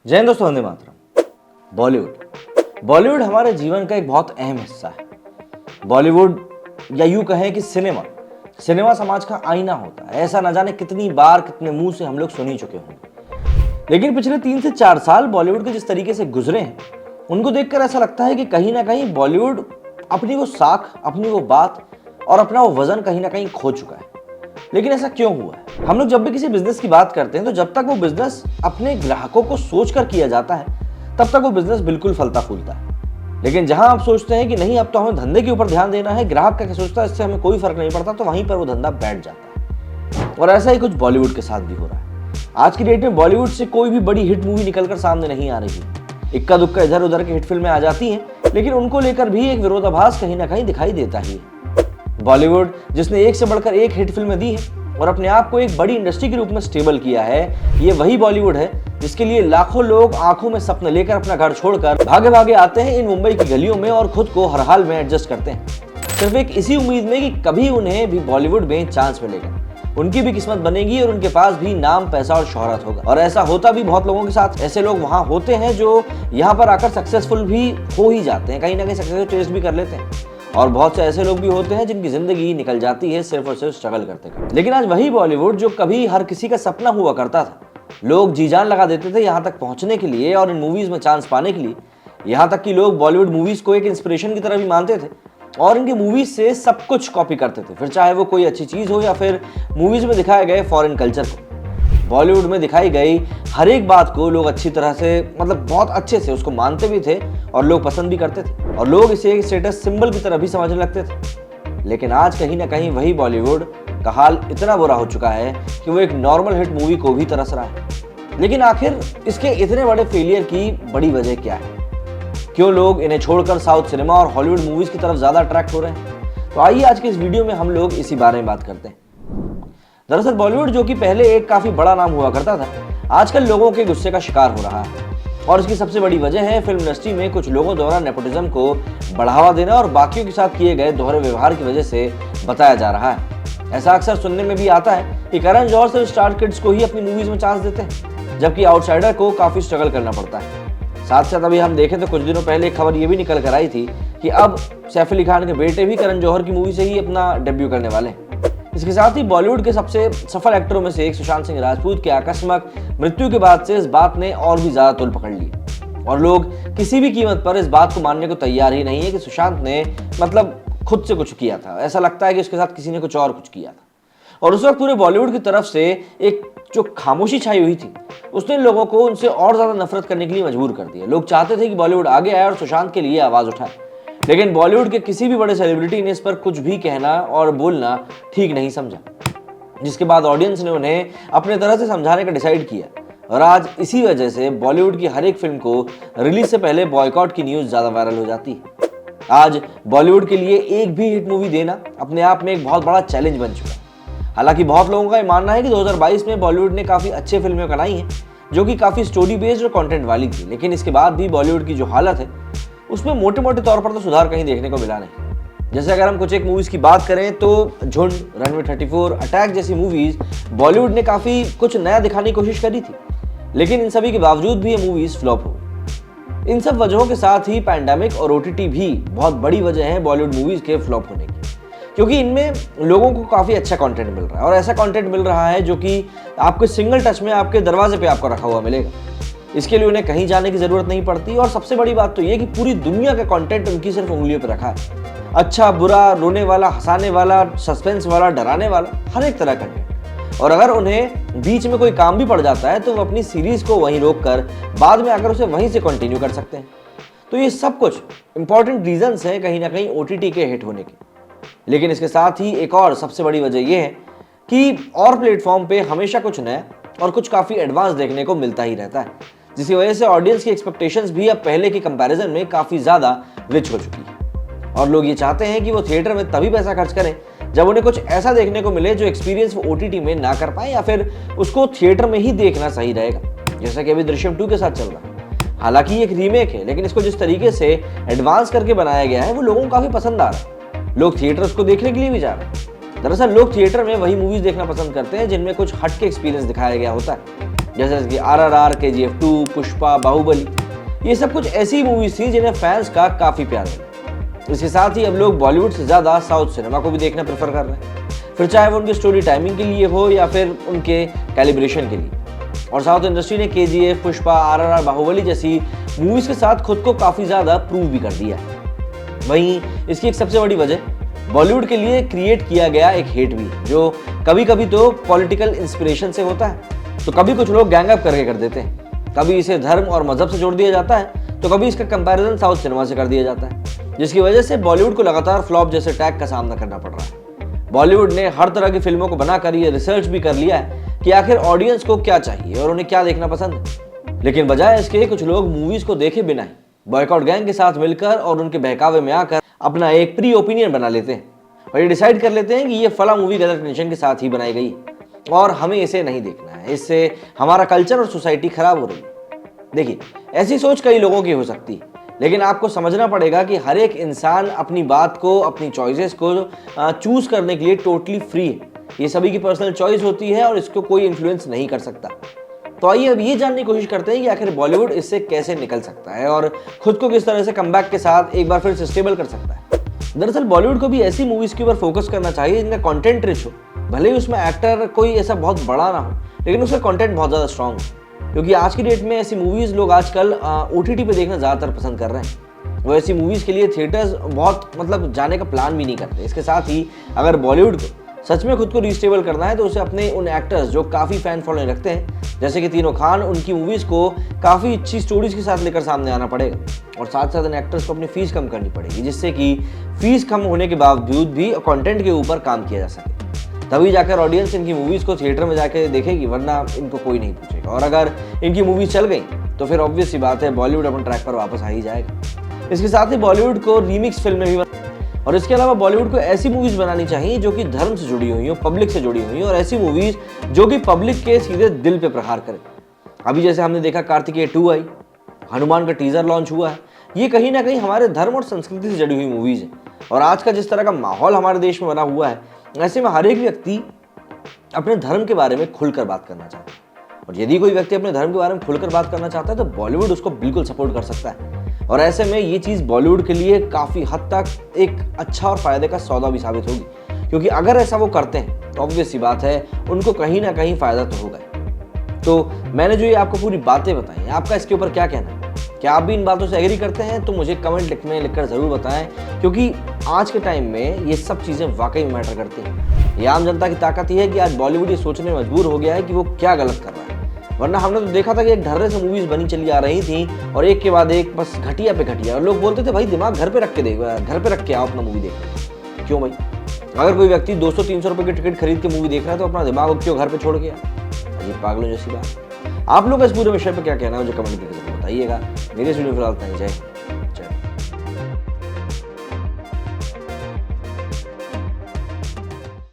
जय हिंद दोस्तों, वंदे मातरम। बॉलीवुड हमारे जीवन का एक बहुत अहम हिस्सा है। बॉलीवुड या यूं कहें कि सिनेमा समाज का आईना होता है। ऐसा न जाने कितनी बार कितने मुंह से हम लोग सुन ही चुके होंगे। लेकिन पिछले 3 से 4 साल बॉलीवुड के जिस तरीके से गुजरे हैं, उनको देखकर ऐसा लगता है कि कहीं ना कहीं बॉलीवुड अपनी वो साख, अपनी वो बात और अपना वो वजन कहीं ना कहीं खो चुका है। लेकिन ऐसा क्यों हुआ है? हम लोग जब भी किसी बिजनेस की बात करते हैं तो जब तक वो बिजनेस अपने ग्राहकों को सोचकर किया जाता है तब तक वो बिजनेस बिल्कुल फलता फूलता है। लेकिन जहां आप सोचते हैं कि नहीं, अब तो हमें धंधे के ऊपर ध्यान देना है, ग्राहक का क्या सोचता है इससे हमें कोई फर्क नहीं पड़ता, तो वहीं पर वो धंधा बैठ जाता है। और ऐसा ही कुछ बॉलीवुड के साथ भी हो रहा है। आज की डेट में बॉलीवुड से कोई भी बड़ी हिट मूवी निकलकर सामने नहीं आ रही है। इक्का दुक्का इधर उधर की हिट फिल्में आ जाती हैं, लेकिन उनको लेकर भी एक विरोधाभास कहीं ना कहीं दिखाई देता ही है। बॉलीवुड जिसने एक से बढ़कर एक हिट फिल्में दी है और अपने आप को एक बड़ी इंडस्ट्री के रूप में स्टेबल किया है, ये वही बॉलीवुड है जिसके लिए लाखों लोग आंखों में सपने लेकर अपना घर छोड़कर भागे भागे आते हैं इन मुंबई की गलियों में और खुद को हर हाल में एडजस्ट करते हैं, सिर्फ एक इसी उम्मीद में कि कभी उन्हें भी बॉलीवुड में चांस मिलेगा, उनकी भी किस्मत बनेगी और उनके पास भी नाम, पैसा और शोहरत होगा। और ऐसा होता भी बहुत लोगों के साथ। ऐसे लोग वहां होते हैं जो यहाँ पर आकर सक्सेसफुल भी हो ही जाते हैं, कहीं ना कहीं सक्सेस टेस्ट भी कर लेते हैं। और बहुत से ऐसे लोग भी होते हैं जिनकी जिंदगी निकल जाती है सिर्फ और सिर्फ स्ट्रगल करते करते। लेकिन आज वही बॉलीवुड जो कभी हर किसी का सपना हुआ करता था, लोग जी जान लगा देते थे यहाँ तक पहुंचने के लिए और इन मूवीज में चांस पाने के लिए। यहाँ तक कि लोग बॉलीवुड मूवीज को एक इंस्पिरेशन की तरह भी मानते थे और इनकी मूवीज से सब कुछ कॉपी करते थे, फिर चाहे वो कोई अच्छी चीज हो या फिर मूवीज में दिखाए गए फॉरेन कल्चर को। बॉलीवुड में दिखाई गई हर एक बात को लोग अच्छी तरह से, मतलब बहुत अच्छे से उसको मानते भी थे और लोग पसंद भी करते थे और लोग इसे एक स्टेटस सिंबल की तरह भी समझने लगते थे। लेकिन आज कहीं ना कहीं वही बॉलीवुड का हाल इतना बुरा हो चुका है कि वो एक नॉर्मल हिट मूवी को भी तरस रहा है। लेकिन आखिर इसके इतने बड़े फेलियर की बड़ी वजह क्या है? क्यों लोग इन्हें छोड़कर साउथ सिनेमा और हॉलीवुड मूवीज की तरफ ज्यादा अट्रैक्ट हो रहे हैं? तो आइए आज के इस वीडियो में हम लोग इसी बारे में बात करते हैं। दरअसल बॉलीवुड जो कि पहले एक काफी बड़ा नाम हुआ करता था, आजकल लोगों के गुस्से का शिकार हो रहा है और इसकी सबसे बड़ी वजह है फिल्म इंडस्ट्री में कुछ लोगों द्वारा नेपोटिज्म को बढ़ावा देना और बाकियों के साथ किए गए दोहरे व्यवहार की वजह से बताया जा रहा है। ऐसा अक्सर सुनने में भी आता है कि करण जौहर सिर्फ स्टार किड्स को ही अपनी मूवीज में चांस देते हैं, जबकि आउटसाइडर को काफी स्ट्रगल करना पड़ता है। साथ साथ अभी हम देखें तो कुछ दिनों पहले एक खबर ये भी निकल कर आई थी कि अब सैफ अली खान के बेटे भी करण जौहर की मूवी से ही अपना डेब्यू करने वाले हैं। इसके साथ ही बॉलीवुड के सबसे सफल एक्टरों में से एक सुशांत सिंह राजपूत की आकस्मिक मृत्यु के बाद से इस बात ने और भी ज्यादा तूल पकड़ ली और लोग किसी भी कीमत पर इस बात को मानने को तैयार ही नहीं है कि सुशांत ने मतलब खुद से कुछ किया था। ऐसा लगता है कि उसके साथ किसी ने कुछ और कुछ किया था और उस वक्त पूरे बॉलीवुड की तरफ से एक जो खामोशी छाई हुई थी उसने लोगों को उनसे और ज्यादा नफरत करने के लिए मजबूर कर दिया। लोग चाहते थे कि बॉलीवुड आगे आए और सुशांत के लिए आवाज उठाए, लेकिन बॉलीवुड के किसी भी बड़े सेलिब्रिटी ने इस पर कुछ भी कहना और बोलना ठीक नहीं समझा, जिसके बाद ऑडियंस ने उन्हें अपने तरह से समझाने का डिसाइड किया और आज इसी वजह से बॉलीवुड की हर एक फिल्म को रिलीज से पहले बॉयकॉट की न्यूज ज्यादा वायरल हो जाती है। आज बॉलीवुड के लिए एक भी हिट मूवी देना अपने आप में एक बहुत बड़ा चैलेंज बन चुका है। हालांकि बहुत लोगों का ये मानना है कि 2022 में बॉलीवुड ने काफी अच्छे फिल्में बनाई हैं जो कि काफी स्टोरी बेस्ड और कंटेंट वाली थी, लेकिन इसके बाद भी बॉलीवुड की जो हालत है उसमें मोटे मोटे तौर पर तो सुधार कहीं देखने को मिला नहीं। जैसे अगर हम कुछ एक मूवीज की बात करें तो झुंड, रनवे 34, अटैक जैसी मूवीज बॉलीवुड ने काफी कुछ नया दिखाने की कोशिश करी थी, लेकिन इन सभी के बावजूद भी ये मूवीज फ्लॉप हो गई। इन सब वजहों के साथ ही पैंडेमिक और ओटीटी भी बहुत बड़ी वजह है बॉलीवुड मूवीज के फ्लॉप होने की, क्योंकि इनमें लोगों को काफी अच्छा कंटेंट मिल रहा है और ऐसा कंटेंट मिल रहा है जो कि आपके सिंगल टच में आपके दरवाजे पे आपको रखा हुआ मिलेगा। इसके लिए उन्हें कहीं जाने की जरूरत नहीं पड़ती और सबसे बड़ी बात तो ये कि पूरी दुनिया का कंटेंट उनकी सिर्फ उंगलियों पर रखा है। अच्छा, बुरा, रोने वाला, हंसाने वाला, सस्पेंस वाला, डराने वाला, हर एक तरह का कंटेंट। और अगर उन्हें बीच में कोई काम भी पड़ जाता है तो वो अपनी सीरीज को वहीं रोक कर बाद में आकर उसे वहीं से कंटिन्यू कर सकते हैं। तो ये सब कुछ इंपॉर्टेंट रीजंस हैं कहीं ना कहीं ओटीटी के हिट होने के। लेकिन इसके साथ ही एक और सबसे बड़ी वजह यह है कि और प्लेटफॉर्म पे हमेशा कुछ नया और कुछ काफी एडवांस देखने को मिलता ही रहता है, जिसकी वजह से ऑडियंस की एक्सपेक्टेशंस भी अब पहले के कंपैरिजन में काफी ज्यादा रिच हो चुकी है और लोग ये चाहते हैं कि वो थिएटर में तभी पैसा खर्च करें जब उन्हें कुछ ऐसा देखने को मिले जो एक्सपीरियंस वो ओटीटी में ना कर पाए या फिर उसको थिएटर में ही देखना सही रहेगा, जैसा कि अभी दृश्यम 2 के साथ चल रहा है। हालांकि ये एक रीमेक है, लेकिन इसको जिस तरीके से एडवांस करके बनाया गया है वो लोगों को काफी पसंद आ रहा है। लोग थिएटर उसको देखने के लिए भी जा रहे हैं। दरअसल लोग थिएटर में वही मूवीज देखना पसंद करते हैं जिनमें कुछ हट के एक्सपीरियंस दिखाया गया होता है। जैसे कि RRR, KGF 2, पुष्पा, बाहुबली, ये सब कुछ ऐसी मूवीज थी जिन्हें फैंस का काफी प्यार मिला। इसके साथ ही अब लोग बॉलीवुड से ज्यादा साउथ सिनेमा को भी देखना प्रेफर कर रहे हैं, फिर चाहे वो उनकी स्टोरी टाइमिंग के लिए हो या फिर उनके कैलिब्रेशन के लिए। और साउथ इंडस्ट्री ने KGF, पुष्पा, RRR, बाहुबली जैसी मूवीज के साथ खुद को काफी ज्यादा प्रूव भी कर दिया है। वहीं इसकी एक सबसे बड़ी वजह बॉलीवुड के लिए क्रिएट किया गया एक हेट भी है, जो कभी कभी तो पॉलिटिकल इंस्पिरेशन से होता है, तो कभी कुछ लोग गैंग अप करके कर देते हैं, कभी इसे धर्म और मजहब से जोड़ दिया जाता है, तो कभी इसका कंपैरिजन साउथ सिनेमा से कर दिया जाता है, जिसकी वजह से बॉलीवुड को लगातार फ्लॉप जैसे टैग का सामना करना पड़ रहा है। बॉलीवुड ने हर तरह की फिल्मों को बनाकर ये रिसर्च भी कर लिया है कि आखिर ऑडियंस को क्या चाहिए और उन्हें क्या देखना पसंद है, लेकिन बजाय इसके कुछ लोग मूवीज को देखे बिना ही बॉयकॉट गैंग के साथ मिलकर और उनके बहकावे में आकर अपना एक प्री ओपिनियन बना लेते हैं और ये डिसाइड कर लेते हैं कि ये फला मूवी गलत इंटेंशन के साथ ही बनाई गई और हमें इसे नहीं देखना है, इससे हमारा कल्चर और सोसाइटी खराब हो रही है। देखिए, ऐसी सोच कई लोगों की हो सकती है, लेकिन आपको समझना पड़ेगा कि हर एक इंसान अपनी बात को, अपनी चॉइसेस को चूज करने के लिए टोटली फ्री है। ये सभी की पर्सनल चॉइस होती है और इसको कोई इन्फ्लुएंस नहीं कर सकता। तो आइए अब ये जानने की कोशिश करते हैं कि आखिर बॉलीवुड इससे कैसे निकल सकता है और खुद को किस तरह से कमबैक के साथ एक बार फिर से स्टेबल कर सकता है। दरअसल बॉलीवुड को भी ऐसी मूवीज के ऊपर फोकस करना चाहिए जिनका कंटेंट रिच हो, भले ही उसमें एक्टर कोई ऐसा बहुत बड़ा ना हो, लेकिन उसका कंटेंट बहुत ज़्यादा स्ट्रांग हो, क्योंकि आज की डेट में ऐसी मूवीज़ लोग आजकल OTT पे देखना ज़्यादातर पसंद कर रहे हैं। वो ऐसी मूवीज़ के लिए थिएटर्स बहुत जाने का प्लान भी नहीं करते। इसके साथ ही अगर बॉलीवुड को सच में खुद को रिस्टेबल करना है तो उसे अपने उन एक्टर्स जो काफ़ी फैन फॉलोइंग रखते हैं, जैसे कि तीनों खान, उनकी मूवीज़ को काफ़ी अच्छी स्टोरीज के साथ लेकर सामने आना पड़ेगा और साथ साथ इन एक्टर्स को अपनी फीस कम करनी पड़ेगी, जिससे कि फीस कम होने के बावजूद भी कंटेंट के ऊपर काम किया जा सके। तभी जाकर ऑडियंस इनकी मूवीज़ को थिएटर में जाकर देखेगी, वरना इनको कोई नहीं पूछेगा। और अगर इनकी मूवीज़ चल गई तो फिर ऑब्वियस सी बात है बॉलीवुड अपने ट्रैक पर वापस आ ही जाएगा। इसके साथ ही बॉलीवुड को रीमिक्स फिल्में भी और इसके अलावा बॉलीवुड को ऐसी मूवीज़ बनानी चाहिए जो कि धर्म से जुड़ी हुई हो, पब्लिक से जुड़ी हुई हो, और ऐसी मूवीज़ जो कि पब्लिक के सीधे दिल पे प्रहार करें। अभी जैसे हमने देखा कार्तिकेय 2 आई, हनुमान का टीजर लॉन्च हुआ है, ये कहीं ना कहीं हमारे धर्म और संस्कृति से जुड़ी हुई मूवीज़ है। और आज का जिस तरह का माहौल हमारे देश में बना हुआ है, ऐसे में हर एक व्यक्ति अपने धर्म के बारे में खुलकर बात करना चाहता है, और यदि कोई व्यक्ति अपने धर्म के बारे में खुलकर बात करना चाहता है तो बॉलीवुड उसको बिल्कुल सपोर्ट कर सकता है। और ऐसे में ये चीज़ बॉलीवुड के लिए काफ़ी हद तक एक अच्छा और फायदे का सौदा भी साबित होगी, क्योंकि अगर ऐसा वो करते हैं तो ऑब्वियस सी बात है उनको कहीं ना कहीं फ़ायदा तो होगा। तो मैंने जो ये आपको पूरी बातें बताई, आपका इसके ऊपर क्या कहना है? क्या आप भी इन बातों से एग्री करते हैं? तो मुझे कमेंट में लिखकर ज़रूर बताएं, क्योंकि आज के टाइम में ये सब चीज़ें वाकई में मैटर करती हैं। ये आम जनता की ताकत ही है कि आज बॉलीवुड ये सोचने में मजबूर हो गया है कि वो क्या गलत कर रहा है, वरना हमने तो देखा था कि एक ढर्रे से मूवीज़ बनी चली आ रही थी और एक के बाद एक बस घटिया पे घटिया, और लोग बोलते थे भाई दिमाग घर पे रख के देखो, घर पे रख के आओ अपना मूवी देखो। क्यों भाई? अगर कोई व्यक्ति 200-300 रुपये की टिकट खरीद के मूवी देख रहा है तो अपना दिमाग क्यों घर पे छोड़ गया? अजीब पागलों जैसी बात। आप लोग इस पूरे विषय पर क्या कहना है मुझे कमेंट करके बताइएगा। मेरे वीडियो फिलहाल इतना ही। जय